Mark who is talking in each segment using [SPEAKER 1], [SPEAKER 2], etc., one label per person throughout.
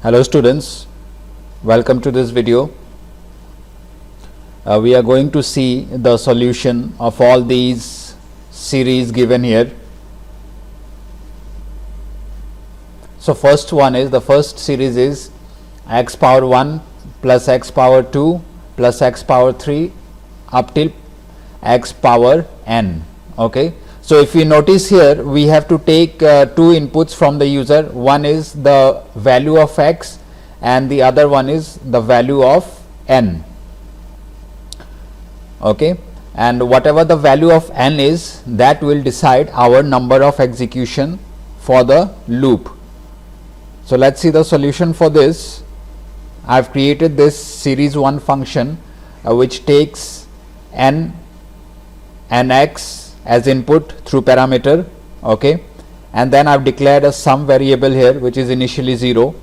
[SPEAKER 1] Hello students, welcome to this video. We are going to see the solution of all these series given here. So first series is x power 1 plus x power 2 plus x power 3 up till x power n. Okay. So if you notice here, we have to take two inputs from the user. One is the value of x and the other one is the value of n. Okay, and whatever the value of n is, that will decide our number of execution for the loop. So let's see the solution for this. I have created this series 1 function which takes n and x as input through parameter, okay, and then I've declared a sum variable here which is initially 0.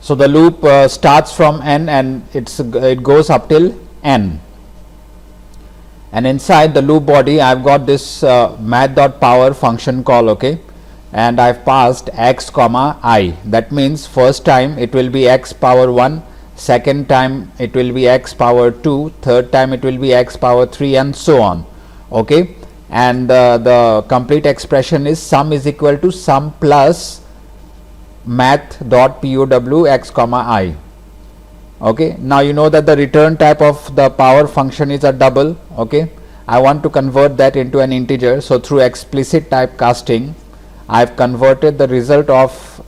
[SPEAKER 1] So the loop starts from n and it goes up till n. And inside the loop body I've got this math.power function call, okay, and I've passed x comma I. That means first time it will be x power 1, second time it will be x power 2, third time it will be x power 3 and so on, okay. And the complete expression is sum is equal to sum plus math.pow x comma I. Okay, now you know that the return type of the power function is a double. Okay, I want to convert that into an integer, so through explicit typecasting I have converted the result of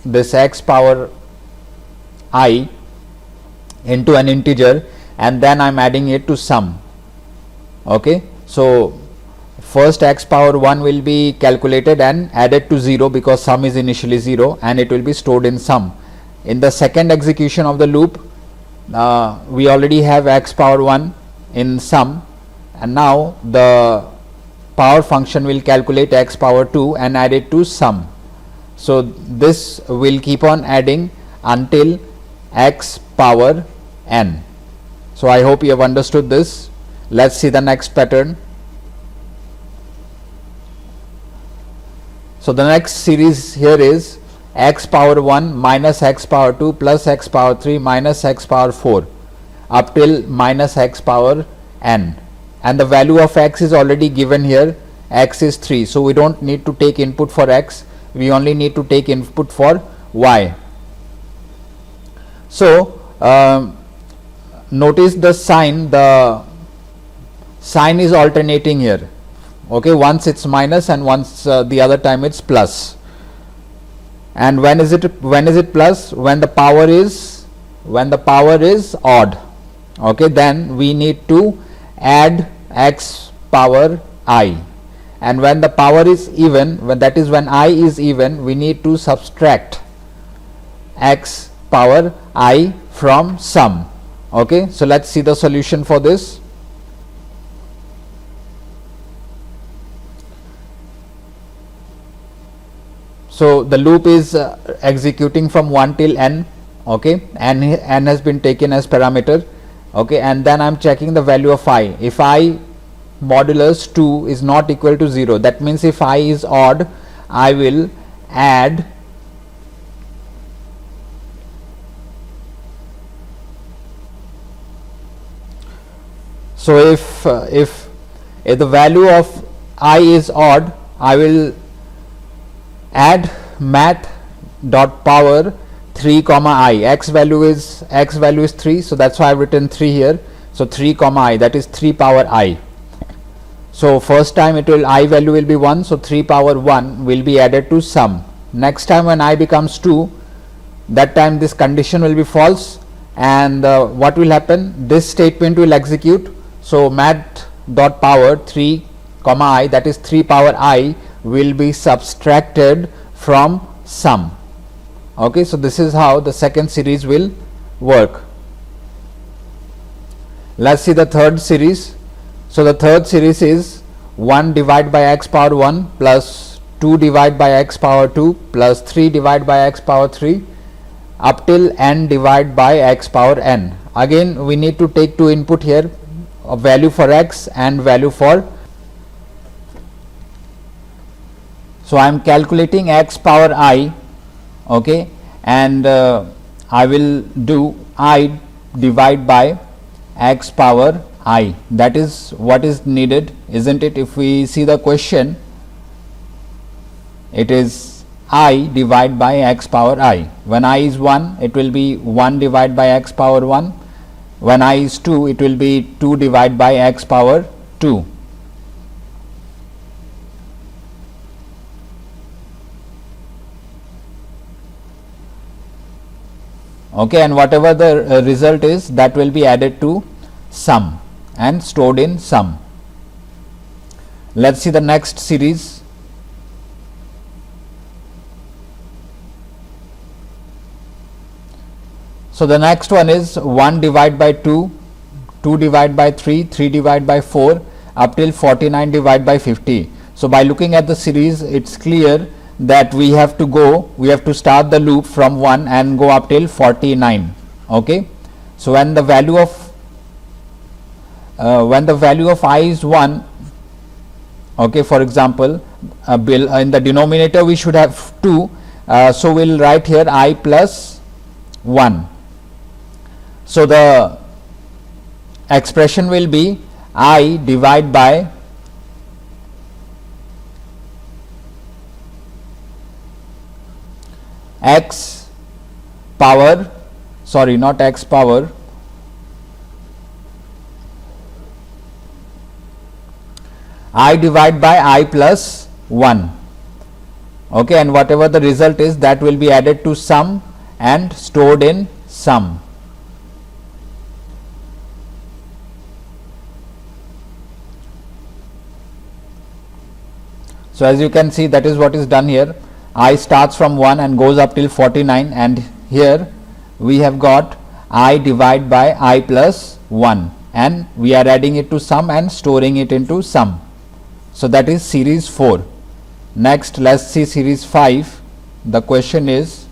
[SPEAKER 1] this x power I into an integer and then I am adding it to sum. Okay, so first x power 1 will be calculated and added to 0 because sum is initially 0 and it will be stored in sum. In the second execution of the loop, we already have x power 1 in sum, and now the power function will calculate x power 2 and add it to sum. So this will keep on adding until x power n. So I hope you have understood this. Let's see the next pattern. So the next series here is x power 1 minus x power 2 plus x power 3 minus x power 4 up till minus x power n, and the value of x is already given here. X is 3, so we don't need to take input for x, we only need to take input for y. So notice the sign is alternating here. Okay, once it's minus and once the other time it's plus. And when is it plus? When the power is odd. Okay, then we need to add x power I, and when the power is even, when I is even, we need to subtract x power I from sum. Okay, so let's see the solution for this. So the loop is executing from 1 till n, okay, and n has been taken as parameter, okay, and then I am checking the value of I. If I modulus 2 is not equal to 0, that means if I is odd, I will add so if the value of I is odd, I will add math.power 3 comma I. X value is 3, so that's why I've written 3 here. So 3 comma I, that is 3 power I. So first time I value will be 1, so 3 power 1 will be added to sum. Next time when I becomes 2, that time this condition will be false, and what will happen, this statement will execute. So math.power 3 comma I, that is 3 power I, will be subtracted from sum. Okay, so this is how the second series will work. Let's see the third series. So the third series is 1 divided by x power 1 plus 2 divided by x power 2 plus 3 divided by x power 3 up till n divided by x power n. Again we need to take two input here, a value for x and value for. So I am calculating x power I, okay, and I will do I divide by x power I. That is what is needed, isn't it? If we see the question, it is I divide by x power I. When I is 1, it will be 1 divided by x power 1. When I is 2, it will be 2 divided by x power 2. Okay, and whatever the result is, that will be added to sum and stored in sum. Let's see the next series. So the next one is 1 divided by 2, 2 divided by 3, 3 divided by 4 up till 49 divided by 50. So by looking at the series, it's clear that we have to start the loop from 1 and go up till 49. Okay, so when the value of I is 1, okay, for example, in the denominator we should have 2, so we'll write here I plus 1. So the expression will be I divided by x power, sorry, not x power, I divide by I plus 1. Okay, and whatever the result is, that will be added to sum and stored in sum. So as you can see, that is what is done here. I starts from 1 and goes up till 49, and here we have got I divide by I plus 1, and we are adding it to sum and storing it into sum. So that is series 4. Next, let's see series 5. The question is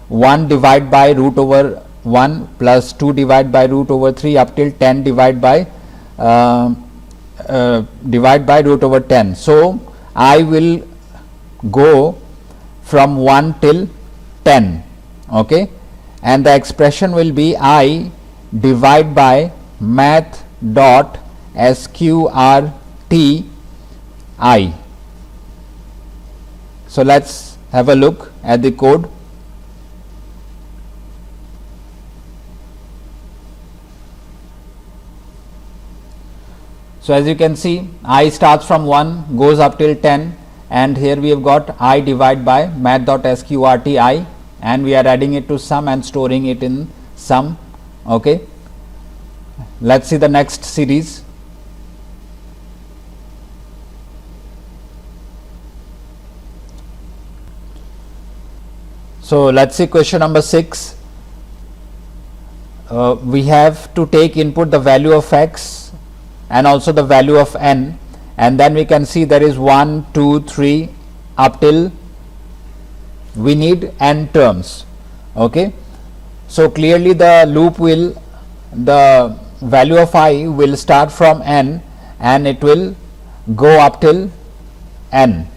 [SPEAKER 1] 1 divided by root over 1 plus 2 divided by root over 3 up till 10 divided by root over 10. So I will go from 1 till 10, okay, and the expression will be I divide by math dot sqrt I. So let's have a look at the code. So as you can see, I starts from 1, goes up till 10, and here we have got I divide by math.sqrt I, and we are adding it to sum and storing it in sum. Okay, let's see the next series. So let's see question number 6. We have to take input the value of x and also the value of n, and then we can see there is 1, 2, 3 up till we need n terms. Okay, so clearly the loop will, the value of I will start from n and it will go up till n,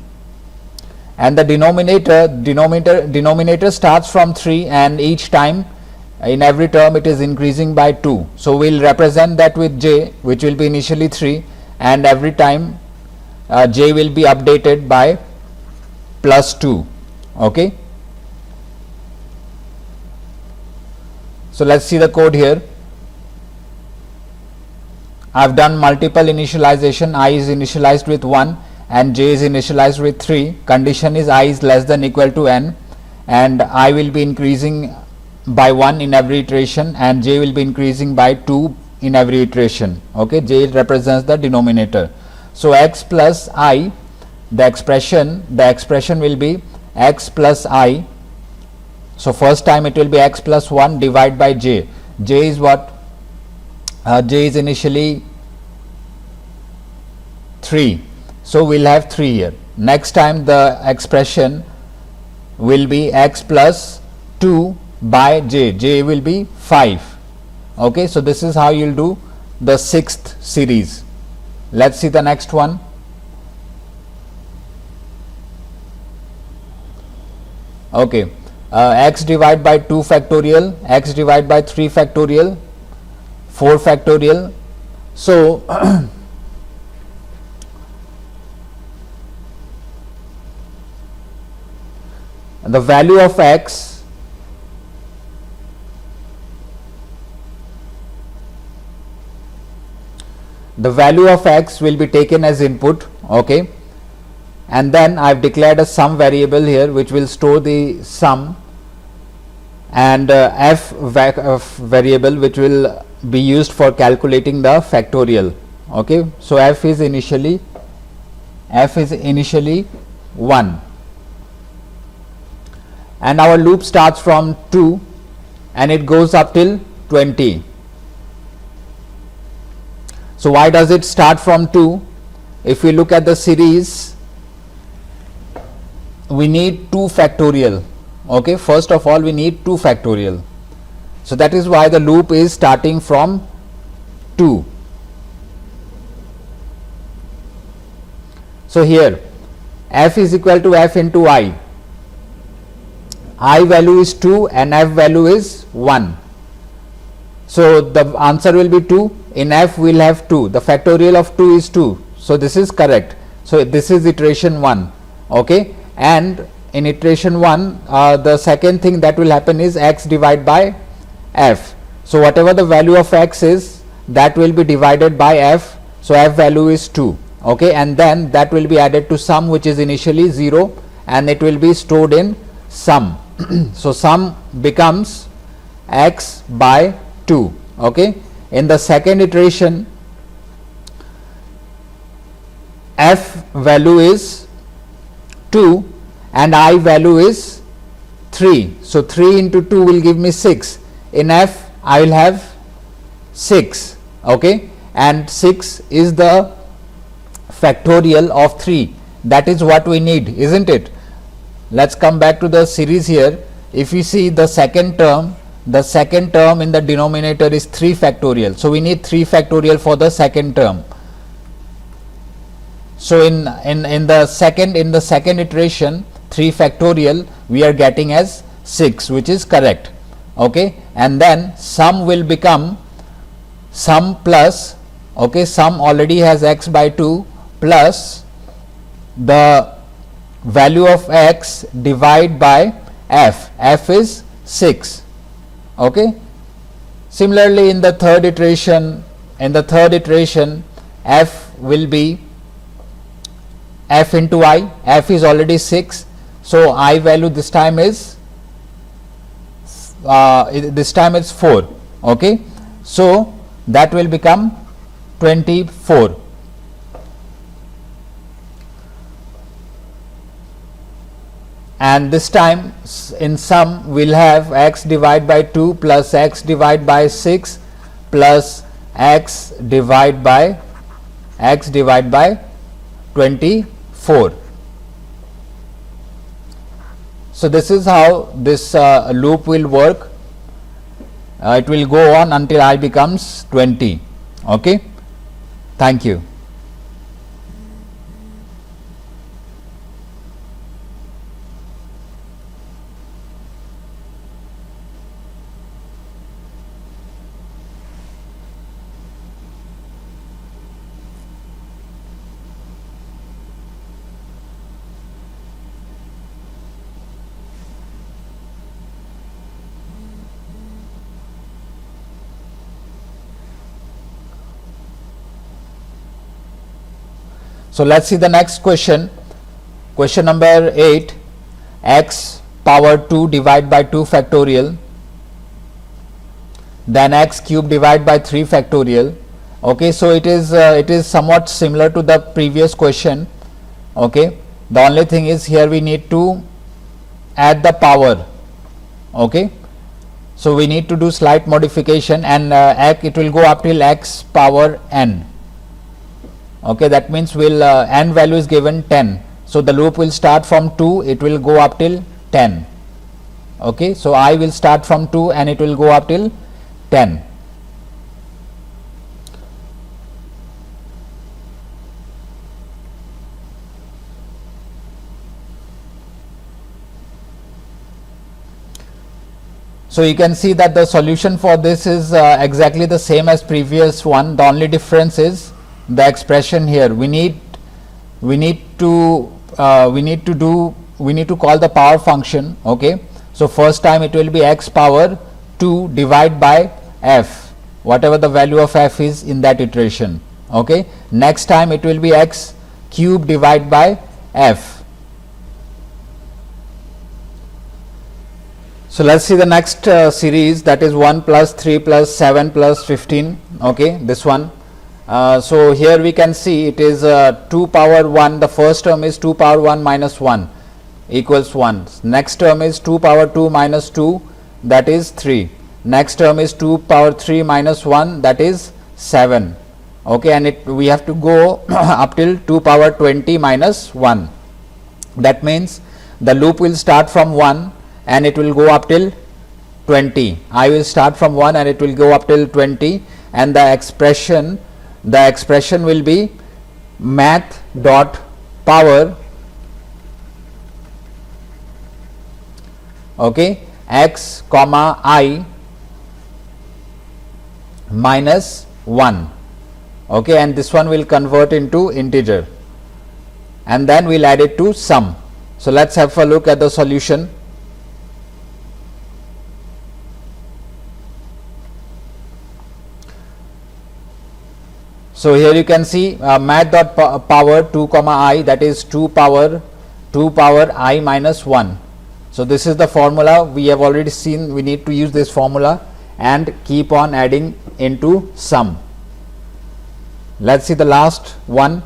[SPEAKER 1] and the denominator starts from 3, and each time in every term it is increasing by 2. So we'll represent that with j, which will be initially 3, and every time j will be updated by plus 2. Okay, so let's see the code here. I've done multiple initialization. I is initialized with 1 and j is initialized with 3. Condition is I is less than equal to n, and I will be increasing by 1 in every iteration, and j will be increasing by 2 in every iteration. Okay, j represents the denominator. So x plus I, the expression will be x plus I. So first time it will be x plus 1 divided by j. J is what? J is initially 3. So we'll have 3 here. Next time the expression will be x plus 2 by j will be 5. Okay, so this is how you'll do the sixth series. Let's see the next one. Okay, x divided by 2 factorial, x divided by 3 factorial, 4 factorial. So the value of x will be taken as input, okay, and then I've declared a sum variable here which will store the sum, and f variable which will be used for calculating the factorial. Okay, so f is initially 1, and our loop starts from 2 and it goes up till 20. So why does it start from 2? If we look at the series, we need 2 factorial. Okay, first of all we need 2 factorial. So that is why the loop is starting from 2. So here f is equal to f into I value is 2 and f value is 1. So the answer will be 2. In f we will have 2. The factorial of 2 is 2. So this is correct. So this is iteration 1. Okay, and in iteration 1 the second thing that will happen is x divided by f. So whatever the value of x is, that will be divided by f. So f value is 2. Okay, and then that will be added to sum which is initially 0 and it will be stored in sum. So sum becomes x by 2. Okay, in the second iteration f value is 2 and I value is 3. So 3 into 2 will give me 6. In f I will have 6. Okay, and 6 is the factorial of 3. That is what we need, isn't it? Let's come back to the series here. If you see the second term in the denominator is 3 factorial. So we need 3 factorial for the second term. So in the second iteration 3 factorial we are getting as 6, which is correct. Okay, and then sum will become sum plus, okay, sum already has x by 2 plus the value of x divided by f. F is 6. Okay, similarly in the third iteration f will be f into I. F is already 6. So I value this time is 4. Okay, so that will become 24. And this time in sum we'll have x divided by 2 plus x divided by 6 plus x divided by 24. So this is how this loop will work. It will go on until I becomes 20. Okay, thank you. So let's see the next question. Question number 8. X power 2 divided by 2 factorial, then x cube divided by 3 factorial. Okay, so it is somewhat similar to the previous question. Okay, the only thing is here we need to add the power. Okay, so we need to do slight modification, and it will go up till x power n. Okay, that means will n value is given 10. So the loop will start from 2, it will go up till 10. Okay, so I will start from 2 and it will go up till 10. So you can see that the solution for this is exactly the same as previous one. The only difference is the expression here. We need to call the power function. Okay, so first time it will be x power 2 divided by f, whatever the value of f is in that iteration. Okay, next time it will be x cube divided by f. So let's see the next series, that is 1 plus 3 plus 7 plus 15. Okay, this one. So here we can see it is 2 power 1. The first term is 2 power 1 minus 1 equals 1. Next term is 2 power 2 minus 2, that is 3. Next term is 2 power 3 minus 1, that is 7. Okay, and we have to go up till 2 power 20 minus 1. That means the loop will start from 1 and it will go up till 20. I will start from 1 and it will go up till 20, and the expression will be math dot power, okay, x comma I minus 1. Okay, and this one will convert into integer and then we'll add it to sum. So let's have a look at the solution. So here you can see math dot power 2 comma I, that is 2 power I minus 1. So this is the formula we have already seen. We need to use this formula and keep on adding into sum. Let's see the last one.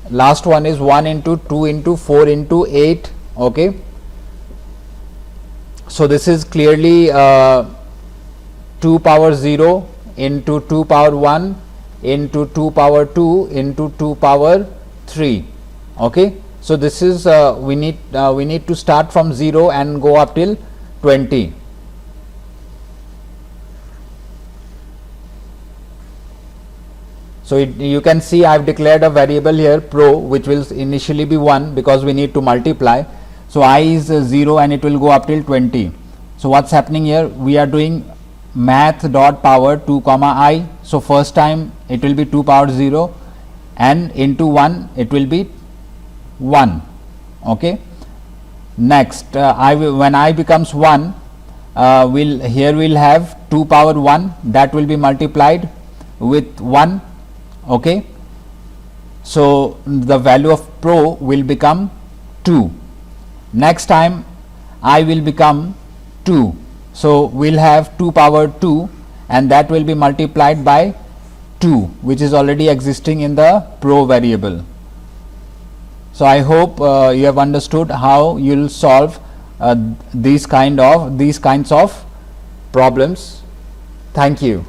[SPEAKER 1] Last one is 1 into 2 into 4 into 8. Okay, so this is clearly 2 power 0 into 2 power 1 into 2 power 2 into 2 power 3. Okay, so this is we need to start from 0 and go up till 20. So you can see I have declared a variable here pro, which will initially be 1 because we need to multiply. So I is 0 and it will go up till 20. So what's happening here? We are doing math dot power 2 comma I. So first time it will be 2 power 0 and into 1 it will be 1. Okay, next when I becomes 1, we'll have 2 power 1, that will be multiplied with 1. Okay, so the value of pro will become 2. Next time I will become 2. So we'll have 2 power 2 and that will be multiplied by 2, which is already existing in the pro variable. So I hope you have understood how you will solve these kinds of problems. Thank you.